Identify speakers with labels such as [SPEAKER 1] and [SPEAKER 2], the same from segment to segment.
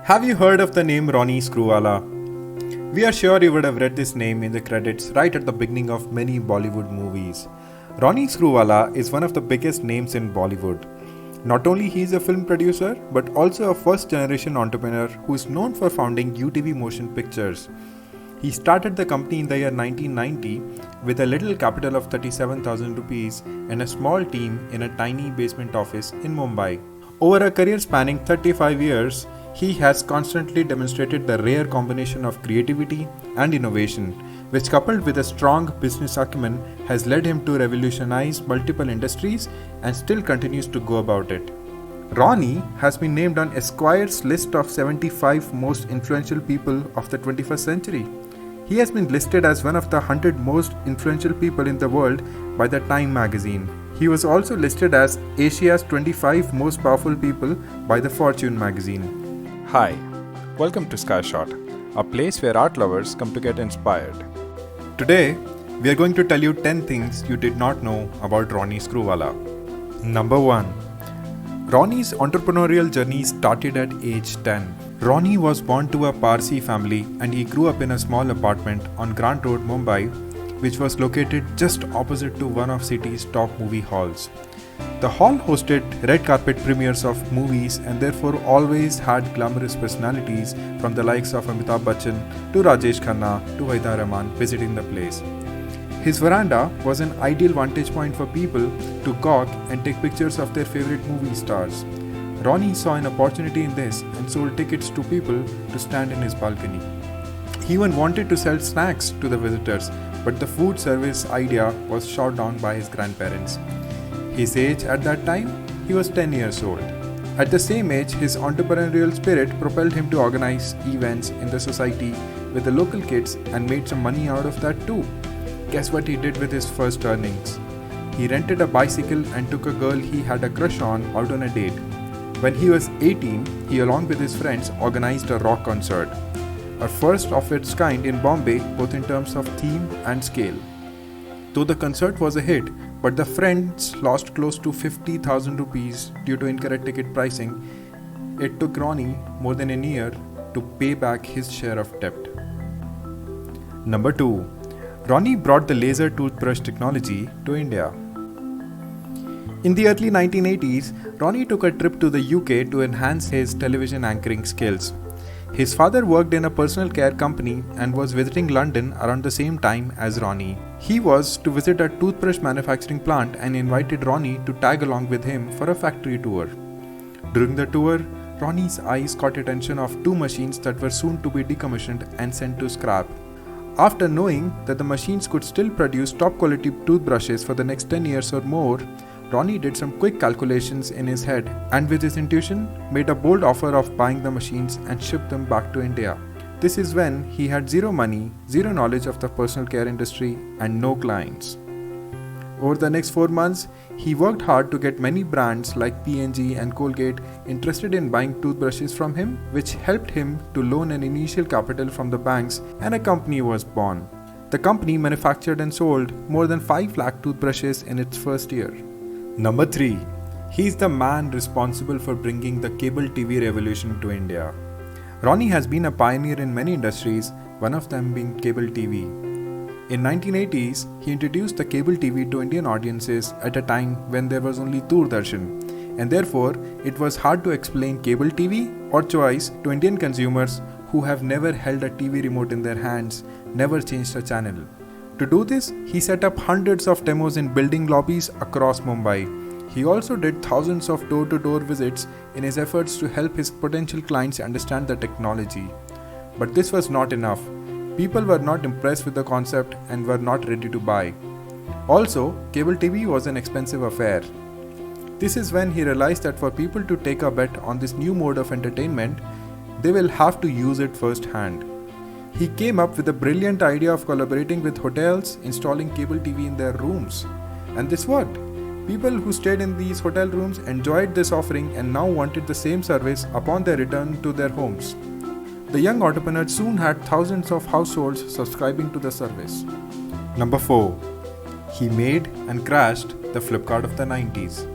[SPEAKER 1] Have you heard of the name Ronnie Screwvala? We are sure you would have read this name in the credits right at the beginning of many Bollywood movies. Ronnie Screwvala is one of the biggest names in Bollywood. Not only he is a film producer, but also a first-generation entrepreneur who is known for founding UTV Motion Pictures. He started the company in the year 1990 with a little capital of 37,000 rupees and a small team in a tiny basement office in Mumbai. Over a career spanning 35 years, he has constantly demonstrated the rare combination of creativity and innovation, which coupled with a strong business acumen has led him to revolutionize multiple industries and still continues to go about it. Ronnie has been named on Esquire's list of 75 most influential people of the 21st century. He has been listed as one of the 100 most influential people in the world by the Time magazine. He was also listed as Asia's 25 most powerful people by the Fortune magazine.
[SPEAKER 2] Hi, welcome to Skyshot, a place where art lovers come to get inspired.
[SPEAKER 1] Today, we are going to tell you 10 things you did not know about Ronnie Screwvala. Number 1. Ronnie's entrepreneurial journey started at age 10. Ronnie was born to a Parsi family and he grew up in a small apartment on Grant Road, Mumbai, which was located just opposite to one of city's top movie halls. The hall hosted red carpet premieres of movies and therefore always had glamorous personalities from the likes of Amitabh Bachchan to Rajesh Khanna to Waida Rahman visiting the place. His veranda was an ideal vantage point for people to gawk and take pictures of their favorite movie stars. Ronnie saw an opportunity in this and sold tickets to people to stand in his balcony. He even wanted to sell snacks to the visitors, but the food service idea was shot down by his grandparents. His age at that time, he was 10 years old. At the same age, his entrepreneurial spirit propelled him to organize events in the society with the local kids and made some money out of that too. Guess what he did with his first earnings? He rented a bicycle and took a girl he had a crush on out on a date. When he was 18, he along with his friends organized a rock concert, a first of its kind in Bombay both in terms of theme and scale. Though the concert was a hit, but the friends lost close to 50,000 rupees due to incorrect ticket pricing, it took Ronnie more than a year to pay back his share of debt. Number 2. Ronnie brought the laser toothbrush technology to India. In the early 1980s, Ronnie took a trip to the UK to enhance his television anchoring skills. His father worked in a personal care company and was visiting London around the same time as Ronnie. He was to visit a toothbrush manufacturing plant and invited Ronnie to tag along with him for a factory tour. During the tour, Ronnie's eyes caught attention of two machines that were soon to be decommissioned and sent to scrap. After knowing that the machines could still produce top quality toothbrushes for the next 10 years or more, Ronnie did some quick calculations in his head and with his intuition made a bold offer of buying the machines and ship them back to India. This is when he had zero money, zero knowledge of the personal care industry and no clients. Over the next 4 months, he worked hard to get many brands like P&G and Colgate interested in buying toothbrushes from him, which helped him to loan an initial capital from the banks and a company was born. The company manufactured and sold more than 5 lakh toothbrushes in its first year. Number 3. He's the man responsible for bringing the cable TV revolution to India. Ronnie has been a pioneer in many industries, one of them being cable TV. In 1980s, he introduced the cable TV to Indian audiences at a time when there was only Doordarshan, and therefore it was hard to explain cable TV or choice to Indian consumers who have never held a TV remote in their hands, never changed a channel. To do this, he set up hundreds of demos in building lobbies across Mumbai. He also did thousands of door-to-door visits in his efforts to help his potential clients understand the technology. But this was not enough. People were not impressed with the concept and were not ready to buy. Also, cable TV was an expensive affair. This is when he realized that for people to take a bet on this new mode of entertainment, they will have to use it firsthand. He came up with the brilliant idea of collaborating with hotels, installing cable TV in their rooms. And this worked. People who stayed in these hotel rooms enjoyed this offering and now wanted the same service upon their return to their homes. The young entrepreneur soon had thousands of households subscribing to the service. Number 4. He made and crashed the Flipkart of the 90s.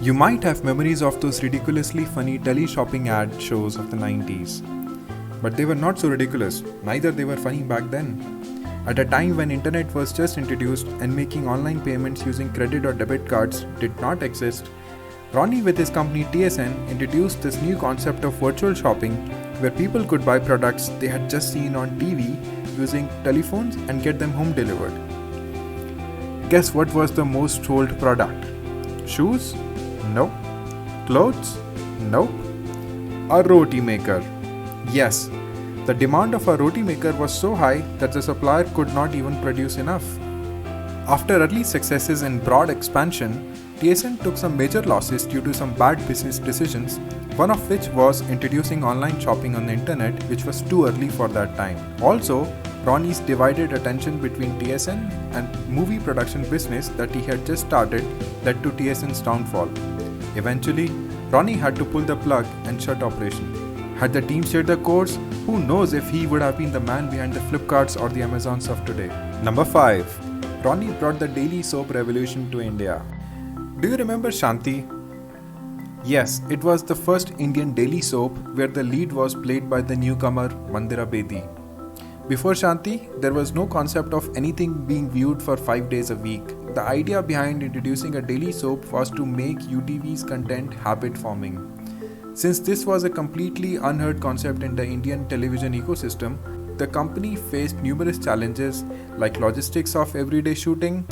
[SPEAKER 1] You might have memories of those ridiculously funny tele-shopping ad shows of the 90s. But they were not so ridiculous, neither they were funny back then. At a time when internet was just introduced and making online payments using credit or debit cards did not exist, Ronnie with his company TSN introduced this new concept of virtual shopping where people could buy products they had just seen on TV using telephones and get them home delivered. Guess what was the most sold product? Shoes? Nope. Clothes? Nope. A roti maker. Yes, the demand of a roti maker was so high that the supplier could not even produce enough. After early successes and broad expansion, TSN took some major losses due to some bad business decisions, one of which was introducing online shopping on the internet, which was too early for that time. Also, Ronnie's divided attention between TSN and movie production business that he had just started led to TSN's downfall. Eventually, Ronnie had to pull the plug and shut operation. Had the team stayed the course, who knows if he would have been the man behind the Flipkarts or the Amazons of today. Number 5. Ronnie brought the daily soap revolution to India. Do you remember Shanti? Yes, it was the first Indian daily soap where the lead was played by the newcomer Mandira Bedi. Before Shanti, there was no concept of anything being viewed for 5 days a week. The idea behind introducing a daily soap was to make UTV's content habit forming. Since this was a completely unheard concept in the Indian television ecosystem, the company faced numerous challenges like logistics of everyday shooting,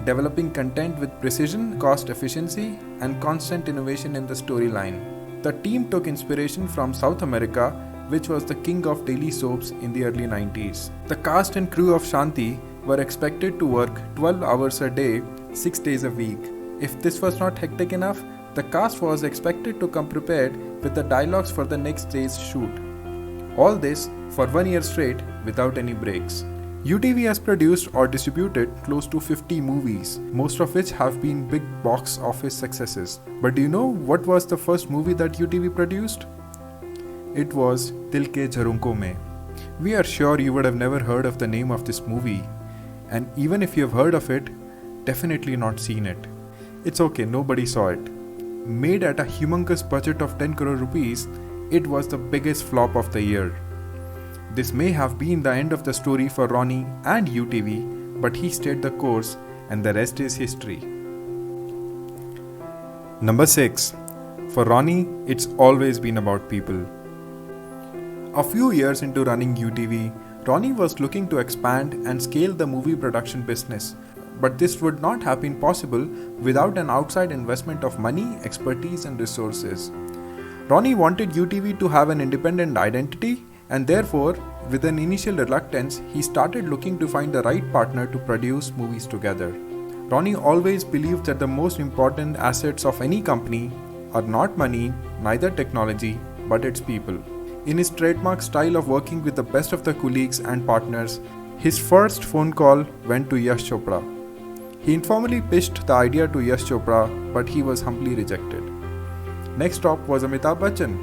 [SPEAKER 1] developing content with precision, cost efficiency, and constant innovation in the storyline. The team took inspiration from South America, which was the king of daily soaps in the early 90s. The cast and crew of Shanti were expected to work 12 hours a day, 6 days a week. If this was not hectic enough, the cast was expected to come prepared with the dialogues for the next day's shoot. All this for 1 year straight without any breaks. UTV has produced or distributed close to 50 movies, most of which have been big box office successes. But do you know what was the first movie that UTV produced? It was Dil Ke Jharunko Mein. We are sure you would have never heard of the name of this movie, and even if you have heard of it, definitely not seen it. It's okay, nobody saw it. Made at a humongous budget of 10 crore rupees, it was the biggest flop of the year. This may have been the end of the story for Ronnie and UTV, but he stayed the course and the rest is history. Number 6. For Ronnie, it's always been about people. A few years into running UTV, Ronnie was looking to expand and scale the movie production business, but this would not have been possible without an outside investment of money, expertise, and resources. Ronnie wanted UTV to have an independent identity, and therefore, with an initial reluctance, he started looking to find the right partner to produce movies together. Ronnie always believed that the most important assets of any company are not money, neither technology, but its people. In his trademark style of working with the best of the colleagues and partners, his first phone call went to Yash Chopra. He informally pitched the idea to Yash Chopra, but he was humbly rejected. Next stop was Amitabh Bachchan.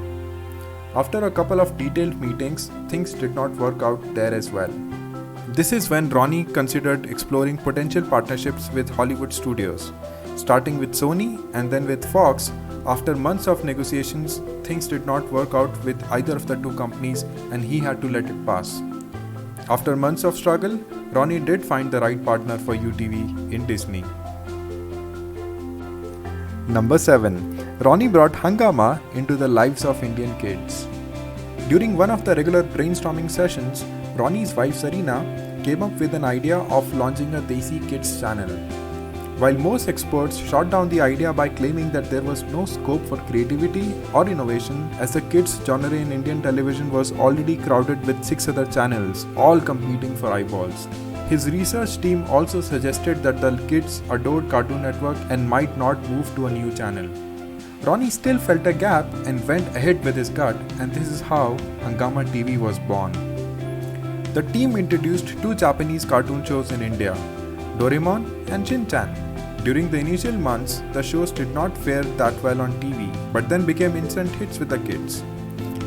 [SPEAKER 1] After a couple of detailed meetings, things did not work out there as well. This is when Ronnie considered exploring potential partnerships with Hollywood studios. Starting with Sony and then with Fox, after months of negotiations, things did not work out with either of the two companies and he had to let it pass. After months of struggle, Ronnie did find the right partner for UTV in Disney. Number 7. Ronnie brought Hungama into the lives of Indian kids. During one of the regular brainstorming sessions, Ronnie's wife Sarina came up with an idea of launching a Desi Kids channel. While most experts shot down the idea by claiming that there was no scope for creativity or innovation, as the kids genre in Indian television was already crowded with 6 other channels, all competing for eyeballs. His research team also suggested that the kids adored Cartoon Network and might not move to a new channel. Ronnie still felt a gap and went ahead with his gut, and this is how Hungama TV was born. The team introduced 2 Japanese cartoon shows in India, Doraemon and Shin-chan. During the initial months, the shows did not fare that well on TV, but then became instant hits with the kids.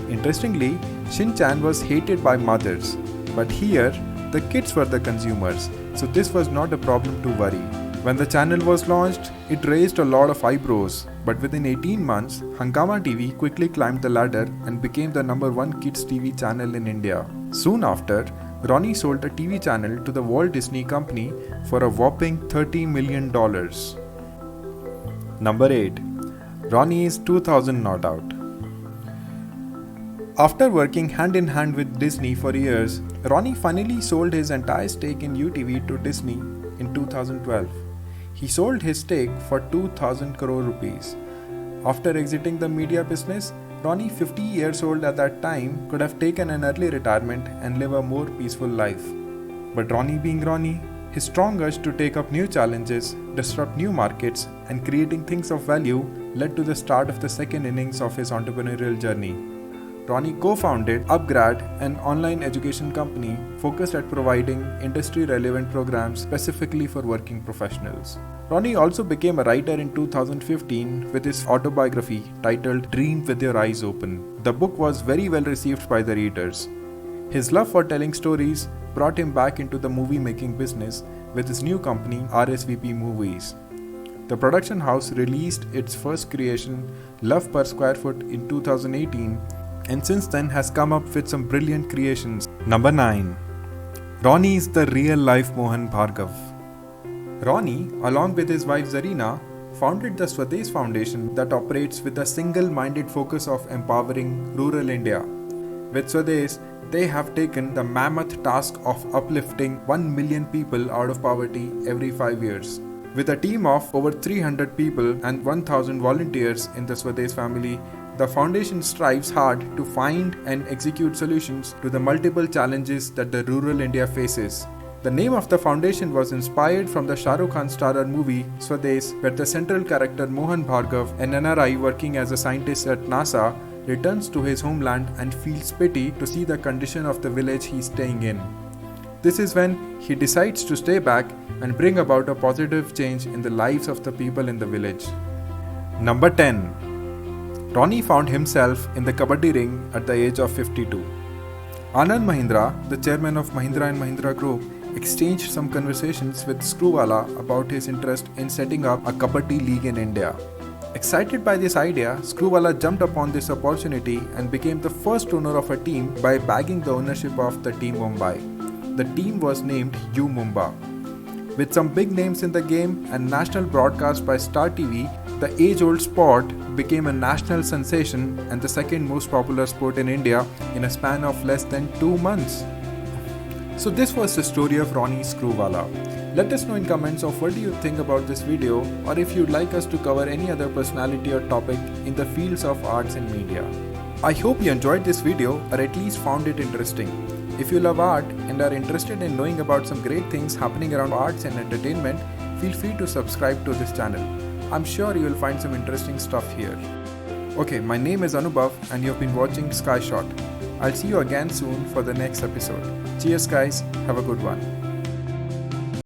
[SPEAKER 1] Interestingly, Shin-chan was hated by mothers, but here, the kids were the consumers, so this was not a problem to worry. When the channel was launched, it raised a lot of eyebrows, but within 18 months, Hungama TV quickly climbed the ladder and became the number one kids TV channel in India. Soon after, Ronnie sold a TV channel to the Walt Disney Company for a whopping $30 million. Number 8. Ronnie's 2000 Not Out. After working hand in hand with Disney for years, Ronnie finally sold his entire stake in UTV to Disney in 2012. He sold his stake for 2,000 crore rupees. After exiting the media business, Ronnie, 50 years old at that time, could have taken an early retirement and live a more peaceful life. But Ronnie being Ronnie, his strong urge to take up new challenges, disrupt new markets, and creating things of value led to the start of the second innings of his entrepreneurial journey. Ronnie co-founded Upgrad, an online education company focused at providing industry-relevant programs specifically for working professionals. Ronnie also became a writer in 2015 with his autobiography titled Dream with Your Eyes Open. The book was very well received by the readers. His love for telling stories brought him back into the movie-making business with his new company RSVP Movies. The production house released its first creation, Love Per Square Foot, in 2018, and since then has come up with some brilliant creations. Number 9. Ronnie is the real-life Mohan Bhargav. Ronnie, along with his wife Zarina, founded the Swadesh Foundation that operates with a single-minded focus of empowering rural India. With Swadesh, they have taken the mammoth task of uplifting 1 million people out of poverty every 5 years. With a team of over 300 people and 1,000 volunteers in the Swadesh family, the foundation strives hard to find and execute solutions to the multiple challenges that the rural India faces. The name of the foundation was inspired from the Shah Rukh Khan starrer movie Swadesh, where the central character Mohan Bhargav, an NRI working as a scientist at NASA, returns to his homeland and feels pity to see the condition of the village he is staying in. This is when he decides to stay back and bring about a positive change in the lives of the people in the village. Number 10. Ronnie found himself in the Kabaddi ring at the age of 52. Anand Mahindra, the chairman of Mahindra & Mahindra Group, exchanged some conversations with Screwvala about his interest in setting up a Kabaddi league in India. Excited by this idea, Screwvala jumped upon this opportunity and became the first owner of a team by bagging the ownership of the Team Mumbai. The team was named U Mumba. With some big names in the game and national broadcast by Star TV, the age-old sport became a national sensation and the second most popular sport in India in a span of less than 2 months. So this was the story of Ronnie Screwvala. Let us know in comments of what do you think about this video, or if you'd like us to cover any other personality or topic in the fields of arts and media. I hope you enjoyed this video or at least found it interesting. If you love art and are interested in knowing about some great things happening around arts and entertainment, feel free to subscribe to this channel. I'm sure you will find some interesting stuff here. Okay, my name is Anubhav and you've been watching Sky Shot. I'll see you again soon for the next episode. Cheers guys, have a good one.